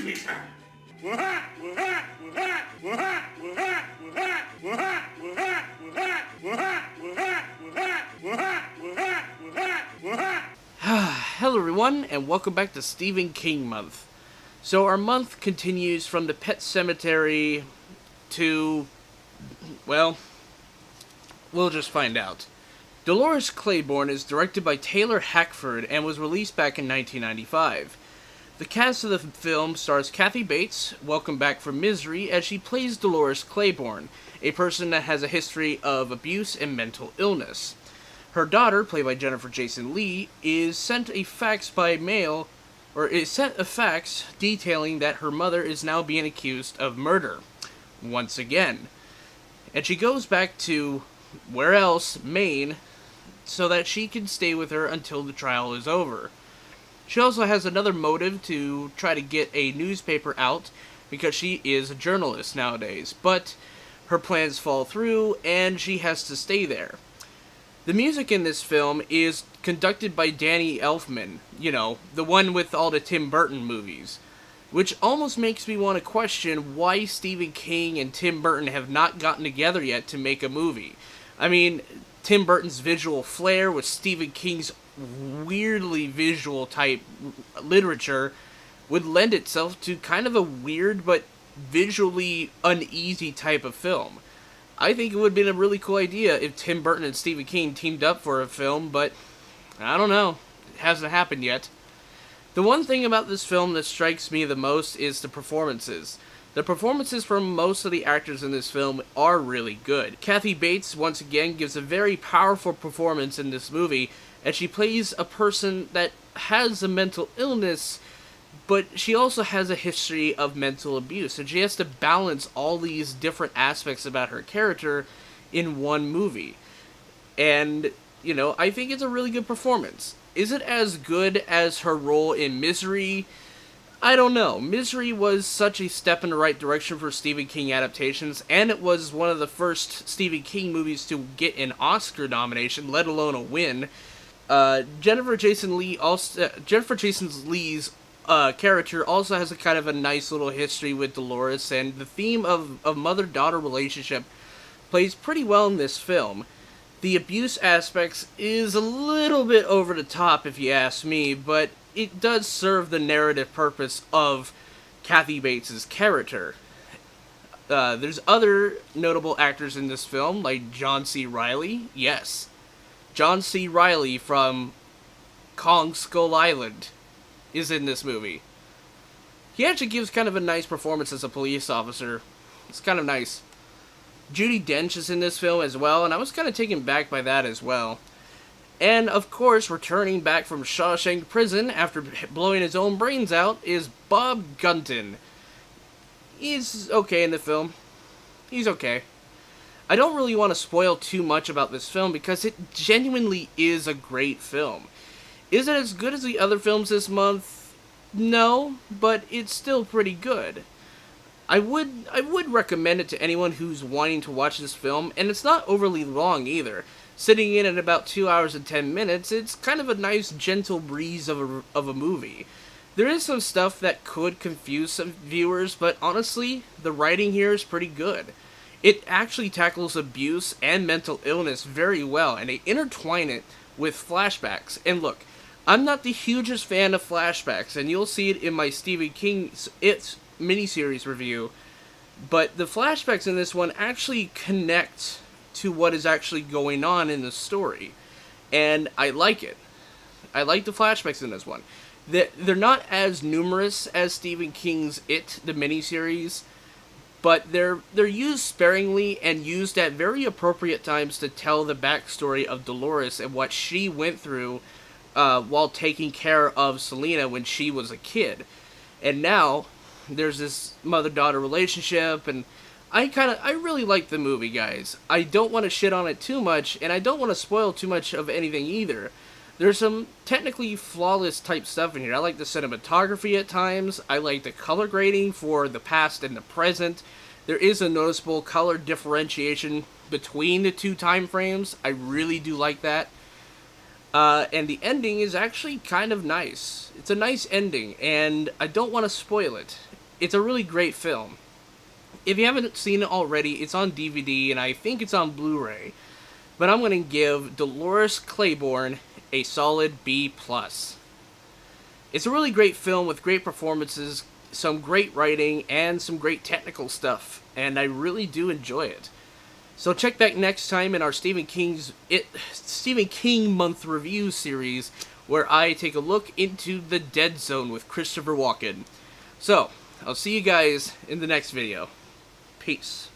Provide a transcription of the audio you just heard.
me, sir. Hello everyone, and welcome back to Stephen King Month. So our month continues from the Pet Cemetery to, well, we'll just find out. Dolores Claiborne is directed by Taylor Hackford and was released back in 1995. The cast of the film stars Kathy Bates, welcome back from Misery, as she plays Dolores Claiborne, a person that has a history of abuse and mental illness. Her daughter, played by Jennifer Jason Leigh, is sent a fax detailing that her mother is now being accused of murder, once again. And she goes back to, where else, Maine, so that she can stay with her until the trial is over. She also has another motive to try to get a newspaper out, because she is a journalist nowadays, but her plans fall through, and she has to stay there. The music in this film is conducted by Danny Elfman, the one with all the Tim Burton movies, which almost makes me want to question why Stephen King and Tim Burton have not gotten together yet to make a movie. I mean, Tim Burton's visual flair with Stephen King's weirdly visual type literature would lend itself to kind of a weird but visually uneasy type of film. I think it would have been a really cool idea if Tim Burton and Stephen King teamed up for a film, but I don't know. It hasn't happened yet. The one thing about this film that strikes me the most is the performances. The performances from most of the actors in this film are really good. Kathy Bates, once again, gives a very powerful performance in this movie, and she plays a person that has a mental illness, but she also has a history of mental abuse, and she has to balance all these different aspects about her character in one movie. And, I think it's a really good performance. Is it as good as her role in Misery? I don't know. Misery was such a step in the right direction for Stephen King adaptations, and it was one of the first Stephen King movies to get an Oscar nomination, let alone a win. Jennifer Jason Leigh's character also has a kind of a nice little history with Dolores, and the theme of mother-daughter relationship plays pretty well in this film. The abuse aspects is a little bit over the top, if you ask me, but it does serve the narrative purpose of Kathy Bates' character. There's other notable actors in this film, like John C. Reilly. Yes, John C. Reilly from Kong Skull Island is in this movie. He actually gives kind of a nice performance as a police officer. It's kind of nice. Judi Dench is in this film as well, and I was kind of taken back by that as well. And, of course, returning back from Shawshank Prison after blowing his own brains out is Bob Gunton. He's okay in the film. He's okay. I don't really want to spoil too much about this film because it genuinely is a great film. Is it as good as the other films this month? No, but it's still pretty good. I would recommend it to anyone who's wanting to watch this film, and it's not overly long either. Sitting in at about 2 hours and 10 minutes, it's kind of a nice gentle breeze of a movie. There is some stuff that could confuse some viewers, but honestly, the writing here is pretty good. It actually tackles abuse and mental illness very well, and they intertwine it with flashbacks. And look, I'm not the hugest fan of flashbacks, and you'll see it in my Stephen King's It miniseries review, but the flashbacks in this one actually connect to what is actually going on in the story, and I like it. I like the flashbacks in this one. They're not as numerous as Stephen King's It, the miniseries, but they're used sparingly and used at very appropriate times to tell the backstory of Dolores and what she went through while taking care of Selena when she was a kid. And now there's this mother-daughter relationship, and I really like the movie, guys. I don't want to shit on it too much, and I don't want to spoil too much of anything either. There's some technically flawless type stuff in here. I like the cinematography at times. I like the color grading for the past and the present. There is a noticeable color differentiation between the two time frames. I really do like that. And the ending is actually kind of nice. It's a nice ending, and I don't want to spoil it. it's a really great film. If you haven't seen it already, it's on DVD and I think it's on Blu-ray. But I'm going to give Dolores Claiborne a solid B+. It's a really great film with great performances, some great writing, and some great technical stuff, and I really do enjoy it. So check back next time in our Stephen King month review series, where I take a look into The Dead Zone with Christopher Walken. So, I'll see you guys in the next video. Peace.